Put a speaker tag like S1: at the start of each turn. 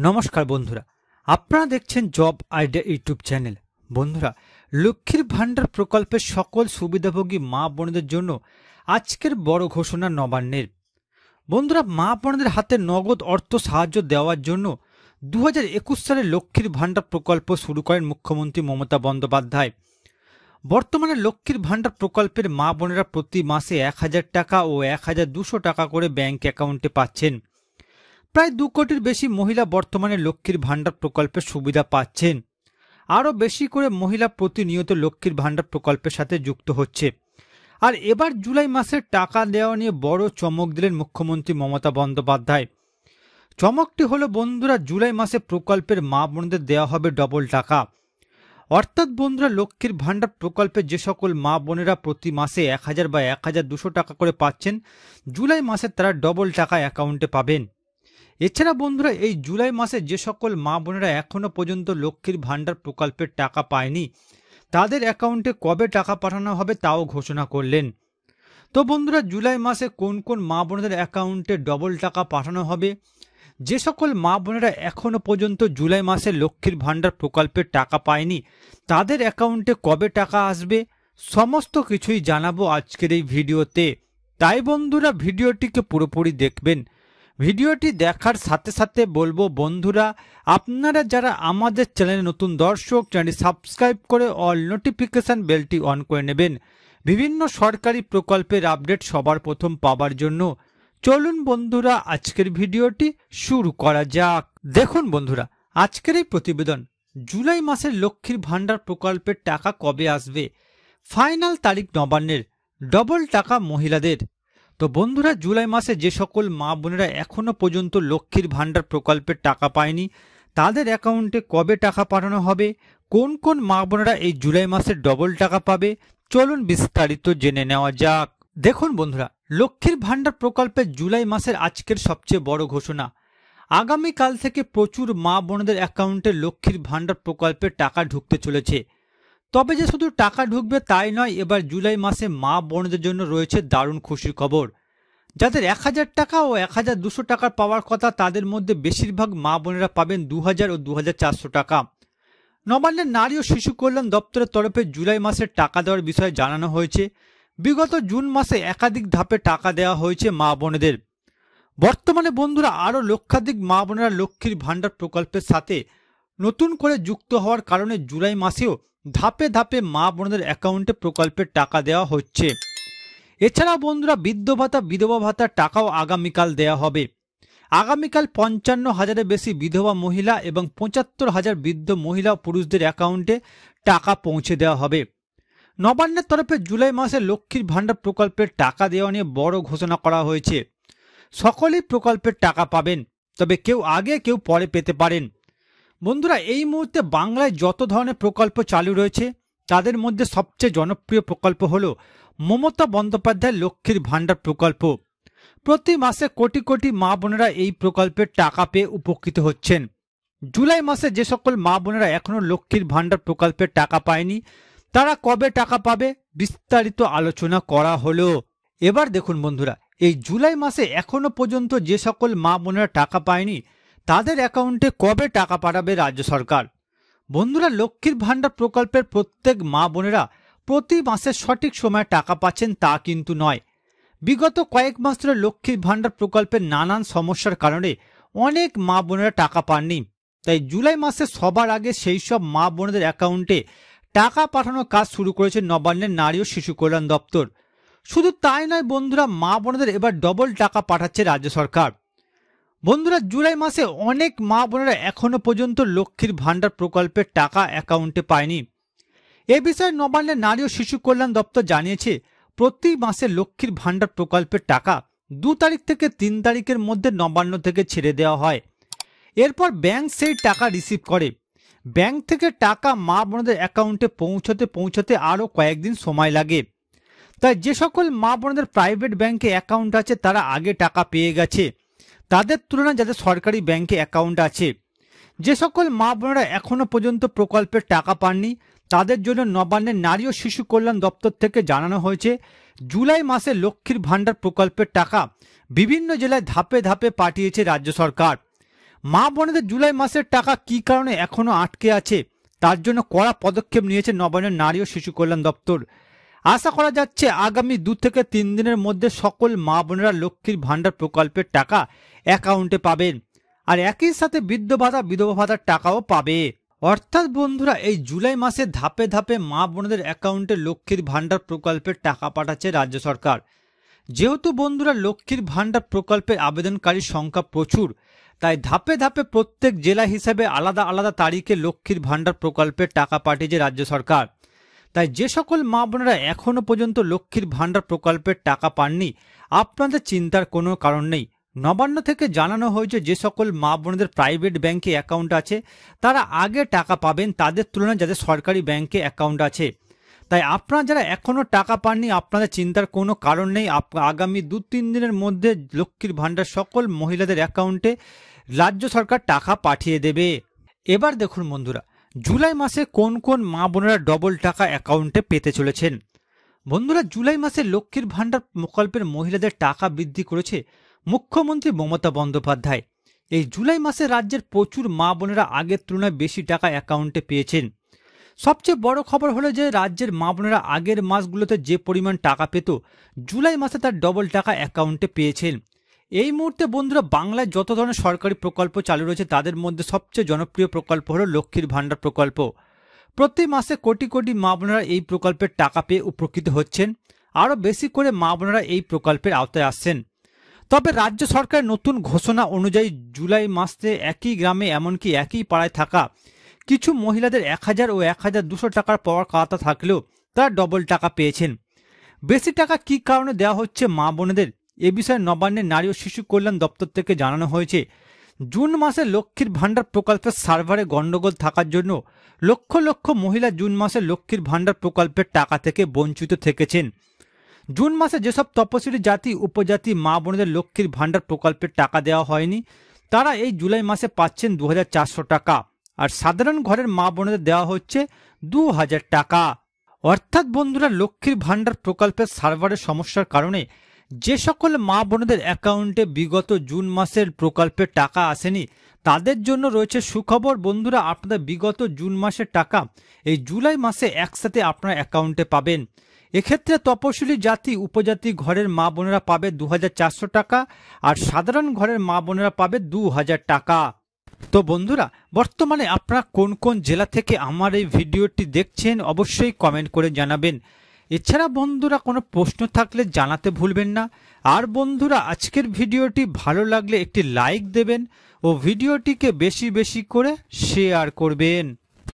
S1: নমস্কার বন্ধুরা, আপনারা দেখছেন জব আইডিয়া ইউটিউব চ্যানেল। বন্ধুরা, লক্ষ্মীর ভান্ডার প্রকল্পের সকল সুবিধাভোগী মা বোনদের জন্য আজকের বড় ঘোষণা নবান্নের। বন্ধুরা, মা বোনদের হাতে নগদ অর্থ সাহায্য দেওয়ার জন্য 2021 সালে লক্ষ্মীর ভান্ডার প্রকল্প শুরু করেন মুখ্যমন্ত্রী মমতা বন্দ্যোপাধ্যায়। বর্তমানে লক্ষ্মীর ভান্ডার প্রকল্পের মা বোনেরা প্রতি মাসে 1000 টাকা ও 1200 টাকা করে ব্যাংক অ্যাকাউন্টে পাচ্ছেন। প্রায় 2 কোটির বেশি মহিলা বর্তমানে লক্ষ্মীর ভান্ডার প্রকল্পের সুবিধা পাচ্ছেন। আরও বেশি করে মহিলা প্রতিনিয়ত লক্ষ্মীর ভান্ডার প্রকল্পের সাথে যুক্ত হচ্ছে। আর এবার জুলাই মাসে টাকা দেওয়া নিয়ে বড় চমক দিলেন মুখ্যমন্ত্রী মমতা বন্দ্যোপাধ্যায়। চমকটি হলো বন্ধুরা, জুলাই মাসে প্রকল্পের মা বোনদের দেওয়া হবে ডবল টাকা। অর্থাৎ বন্ধুরা, লক্ষ্মীর ভান্ডার প্রকল্পে যে সকল মা বোনেরা প্রতি মাসে 1000 বা 1200 টাকা করে পাচ্ছেন, জুলাই মাসে তারা ডবল টাকা অ্যাকাউন্টে পাবেন। এছাড়া বন্ধুরা, এই জুলাই মাসে যে সকল মা বোনেরা এখনো পর্যন্ত লক্ষ্মীর ভান্ডার প্রকল্পের টাকা পায়নি, তাদের অ্যাকাউন্টে কবে টাকা পাঠানো হবে তাও ঘোষণা করলেন। তো বন্ধুরা, জুলাই মাসে কোন কোন মা বোনদের অ্যাকাউন্টে ডবল টাকা পাঠানো হবে, যে সকল মা বোনেরা এখনো পর্যন্ত জুলাই মাসে লক্ষ্মীর ভান্ডার প্রকল্পের টাকা পায়নি, তাদের অ্যাকাউন্টে কবে টাকা আসবে, সমস্ত কিছুই জানাবো আজকের এই ভিডিওতে। তাই বন্ধুরা, ভিডিওটিকে পুরোপুরি দেখবেন। ভিডিওটি দেখার সাথে সাথে বলবো বন্ধুরা, আপনারা যারা আমাদের চ্যানেলে নতুন দর্শক, চ্যানেলটি সাবস্ক্রাইব করে অল নোটিফিকেশন বেলটি অন করে নেবেন বিভিন্ন সরকারি প্রকল্পের আপডেট সবার প্রথম পাওয়ার জন্য। চলুন বন্ধুরা, আজকের ভিডিওটি শুরু করা যাক। দেখুন বন্ধুরা, আজকের এই প্রতিবেদন, জুলাই মাসের লক্ষ্মীর ভান্ডার প্রকল্পের টাকা কবে আসবে, ফাইনাল তারিখ নবান্নের, ডবল টাকা মহিলাদের। তো বন্ধুরা, জুলাই মাসে যে সকল মা বোনেরা এখনো পর্যন্ত লক্ষ্মীর ভান্ডার প্রকল্পের টাকা পায়নি, তাদের অ্যাকাউন্টে কবে টাকা পাঠানো হবে, কোন কোন মা বোনেরা এই জুলাই মাসে ডবল টাকা পাবে, চলুন বিস্তারিত জেনে নেওয়া যাক। দেখুন বন্ধুরা, লক্ষ্মীর ভান্ডার প্রকল্পের জুলাই মাসের আজকের সবচেয়ে বড় ঘোষণা। আগামীকাল থেকে প্রচুর মা বোনদের অ্যাকাউন্টে লক্ষ্মীর ভান্ডার প্রকল্পের টাকা ঢুকতে চলেছে। তবে যে শুধু টাকা ঢুকবে তাই নয়, এবার জুলাই মাসে মা বোনদের জন্য রয়েছে দারুণ খুশির খবর। যাদের 1000 টাকা ও 1200 টাকা পাওয়ার কথা, তাদের মধ্যে বেশিরভাগ মা বোনেরা পাবেন 2000 ও 2400 টাকা। নবান্নের নারী ও শিশু কল্যাণ দপ্তরের তরফে জুলাই মাসে টাকা দেওয়ার বিষয়ে জানানো হয়েছে। বিগত জুন মাসে একাধিক ধাপে টাকা দেওয়া হয়েছে মা বোনেদের। বর্তমানে বন্ধুরা, আরও লক্ষাধিক মা বোনেরা লক্ষ্মীর ভান্ডার প্রকল্পের সাথে নতুন করে যুক্ত হওয়ার কারণে জুলাই মাসেও ধাপে ধাপে মা বোনদের অ্যাকাউন্টে প্রকল্পের টাকা দেওয়া হচ্ছে। এছাড়া বন্ধুরা, বৃদ্ধ ভাতা, বিধবা ভাতার টাকাও আগামীকাল দেওয়া হবে। আগামীকাল 55,000-এর বেশি বিধবা মহিলা এবং 75,000 বৃদ্ধ মহিলা ও পুরুষদের অ্যাকাউন্টে টাকা পৌঁছে দেওয়া হবে। নবান্নের তরফে জুলাই মাসে লক্ষ্মীর ভান্ডার প্রকল্পের টাকা দেওয়া নিয়ে বড় ঘোষণা করা হয়েছে। সকলেই প্রকল্পের টাকা পাবেন, তবে কেউ আগে কেউ পরে পেতে পারেন। বন্ধুরা, এই মুহূর্তে বাংলায় যত ধরনের প্রকল্প চালু রয়েছে, তাদের মধ্যে সবচেয়ে জনপ্রিয় প্রকল্প হল মমতা বন্দ্যোপাধ্যায়ের লক্ষ্মীর ভান্ডার প্রকল্প। প্রতি মাসে কোটি কোটি মা বোনেরা এই প্রকল্পের টাকা পেয়ে উপকৃত হচ্ছেন। জুলাই মাসে যে সকল মা বোনেরা এখনো লক্ষ্মীর ভান্ডার প্রকল্পের টাকা পায়নি, তারা কবে টাকা পাবে বিস্তারিত আলোচনা করা হলো। এবার দেখুন বন্ধুরা, এই জুলাই মাসে এখনো পর্যন্ত যে সকল মা বোনেরা টাকা পায়নি, তাদের অ্যাকাউন্টে কবে টাকা পাঠাবে রাজ্য সরকার। বন্ধুরা, লক্ষ্মীর ভান্ডার প্রকল্পের প্রত্যেক মা বোনেরা প্রতি মাসে সঠিক সময়ে টাকা পাচ্ছেন তা কিন্তু নয়। বিগত কয়েক মাস ধরে লক্ষ্মীর ভান্ডার প্রকল্পের নানান সমস্যার কারণে অনেক মা বোনেরা টাকা পাননি। তাই জুলাই মাসে সবার আগে সেই সব মা বোনদের অ্যাকাউন্টে টাকা পাঠানোর কাজ শুরু করেছে নবান্নের নারী ও শিশু কল্যাণ দপ্তর। শুধু তাই নয় বন্ধুরা, মা বোনদের এবার ডবল টাকা পাঠাচ্ছে রাজ্য সরকার। বন্ধুরা, জুলাই মাসে অনেক মা বোনেরা এখনো পর্যন্ত লক্ষ্মীর ভান্ডার প্রকল্পের টাকা অ্যাকাউন্টে পায়নি। এ বিষয়ে নবান্নের নারী ও শিশু কল্যাণ দপ্তর জানিয়েছে, প্রতি মাসে লক্ষ্মীর ভান্ডার প্রকল্পের টাকা 2 তারিখ থেকে 3 তারিখের মধ্যে নবান্ন থেকে ছেড়ে দেওয়া হয়। এরপর ব্যাংক সেই টাকা রিসিভ করে। ব্যাংক থেকে টাকা মা বোনদের অ্যাকাউন্টে পৌঁছতে আরও কয়েকদিন সময় লাগে। তাই যে সকল মা বোনদের প্রাইভেট ব্যাংকে অ্যাকাউন্ট আছে, তারা আগে টাকা পেয়ে গেছে, তাদের তুলনায় যাদের সরকারি ব্যাংকে অ্যাকাউন্ট আছে। যে সকল মা বোনেরা এখনো পর্যন্ত প্রকল্পের টাকা পাননি, তাদের জন্য নবান্নের নারী ও শিশু কল্যাণ দপ্তর থেকে জানানো হয়েছে, জুলাই মাসে লক্ষ্মীর ভান্ডার প্রকল্পের টাকা বিভিন্ন জেলায় ধাপে ধাপে পাঠিয়েছে রাজ্য সরকার। মা বোনেদের জুলাই মাসের টাকা কি কারণে এখনো আটকে আছে তার জন্য কড়া পদক্ষেপ নিয়েছে নবান্নের নারী ও শিশু কল্যাণ দপ্তর। আশা করা যাচ্ছে আগামী 2 থেকে 3 দিনের মধ্যে সকল মা বোনেরা লক্ষ্মীর ভাণ্ডার প্রকল্পের টাকা অ্যাকাউন্টে পাবেন, আর একই সাথে বৃদ্ধ ভাতা বিধবা ভাতার টাকাও পাবে। অর্থাৎ বন্ধুরা, এই জুলাই মাসে ধাপে ধাপে মা বোনদের অ্যাকাউন্টে লক্ষ্মীর ভাণ্ডার প্রকল্পের টাকা পাঠাচ্ছে রাজ্য সরকার। যেহেতু বন্ধুরা লক্ষ্মীর ভাণ্ডার প্রকল্পের আবেদনকারীর সংখ্যা প্রচুর, তাই ধাপে ধাপে প্রত্যেক জেলা হিসেবে আলাদা আলাদা তারিখে লক্ষ্মীর ভাণ্ডার প্রকল্পের টাকা পাঠিয়েছে রাজ্য সরকার। তাই যে সকল মা বোনেরা এখনো পর্যন্ত লক্ষ্মীর ভাণ্ডার প্রকল্পের টাকা পাননি, আপনাদের চিন্তার কোনো কারণ নেই। নবান্ন থেকে জানানো হয়েছে যে সকল মা বোনদের প্রাইভেট ব্যাংকে অ্যাকাউন্ট আছে তারা আগে টাকা পাবেন তাদের তুলনায় যাদের সরকারি ব্যাংকে অ্যাকাউন্ট আছে। তাই আপনারা যারা এখনো টাকা পাননি, আপনাদের চিন্তার কোনো কারণ নেই। আগামী 2-3 দিনের মধ্যে লক্ষ্মীর ভাণ্ডার সকল মহিলাদের অ্যাকাউন্টে রাজ্য সরকার টাকা পাঠিয়ে দেবে। এবার দেখুন বন্ধুরা, জুলাই মাসে কোন কোন মা বোনেরা ডবল টাকা অ্যাকাউন্টে পেতে চলেছেন। বন্ধুরা, জুলাই মাসে লক্ষ্মীর ভাণ্ডার প্রকল্পের মহিলাদের টাকা বৃদ্ধি করেছে মুখ্যমন্ত্রী মমতা বন্দ্যোপাধ্যায়। এই জুলাই মাসে রাজ্যের প্রচুর মা বোনেরা আগের তুলনায় বেশি টাকা অ্যাকাউন্টে পেয়েছেন। সবচেয়ে বড় খবর হলো যে রাজ্যের মা বোনেরা আগের মাসগুলোতে যে পরিমাণ টাকা পেত, জুলাই মাসে তার ডবল টাকা অ্যাকাউন্টে পেয়েছেন। এই মুহূর্তে বন্ধুরা, বাংলায় যত ধরনের সরকারি প্রকল্প চালু রয়েছে তাদের মধ্যে সবচেয়ে জনপ্রিয় প্রকল্প হলো লক্ষ্মীর ভাণ্ডার প্রকল্প। প্রতি মাসে কোটি কোটি মা বোনেরা এই প্রকল্পের টাকা পেয়ে উপকৃত হচ্ছেন। আরও বেশি করে মা বোনেরা এই প্রকল্পের আওতায় আসছেন। তবে রাজ্য সরকারের নতুন ঘোষণা অনুযায়ী জুলাই মাসে একই গ্রামে এমনকি একই পাড়ায় থাকা কিছু মহিলাদের 1000 ও 1200 টাকার পাওয়ার কথা থাকলেও তারা ডবল টাকা পেয়েছেন। বেশি টাকা কী কারণে দেওয়া হচ্ছে মা বোনেদের, এ বিষয়ে নবান্নের নারী ও শিশু কল্যাণ দপ্তর থেকে জানানো হয়েছে। জুন মাসে লক্ষ্মীর ভাণ্ডার প্রকল্পের সার্ভারে গণ্ডগোল থাকার জন্য লক্ষ লক্ষ মহিলা জুন মাসে লক্ষ্মীর ভাণ্ডার প্রকল্পের টাকা থেকে বঞ্চিত থেকেছেন। জুন মাসে যেসব তপশিলি জাতি উপজাতি মা বোনেদের লক্ষ্মীর ভাণ্ডার প্রকল্পের টাকা দেওয়া হয়নি, তারা এই জুলাই মাসে পাচ্ছেন 2400 টাকা, আর সাধারণ ঘরের মা বোনেদের দেওয়া হচ্ছে 2000 টাকা। অর্থাৎ বন্ধুরা, লক্ষ্মীর ভাণ্ডার প্রকল্পের সার্ভারের সমস্যার কারণে যে সকল মা বোনেদের অ্যাকাউন্টে বিগত জুন মাসের প্রকল্পের টাকা আসেনি তাদের জন্য রয়েছে সুখবর। বন্ধুরা, আপনাদের বিগত জুন মাসের টাকা এই জুলাই মাসে একসাথে আপনার অ্যাকাউন্টে পাবেন। এক্ষেত্রে তপশিলি জাতি উপজাতি ঘরের মা বোনেরা পাবে 2400 টাকা, আর সাধারণ ঘরের মা বোনেরা পাবে 2000 টাকা। তো বন্ধুরা, বর্তমানে আপনারা কোন কোন জেলা থেকে আমার এই ভিডিওটি দেখছেন অবশ্যই কমেন্ট করে জানাবেন। এছাড়া বন্ধুরা, কোনো প্রশ্ন থাকলে জানাতে ভুলবেন না। আর বন্ধুরা, আজকের ভিডিওটি ভালো লাগলে একটি লাইক দেবেন ও ভিডিওটিকে বেশি বেশি করে শেয়ার করবেন।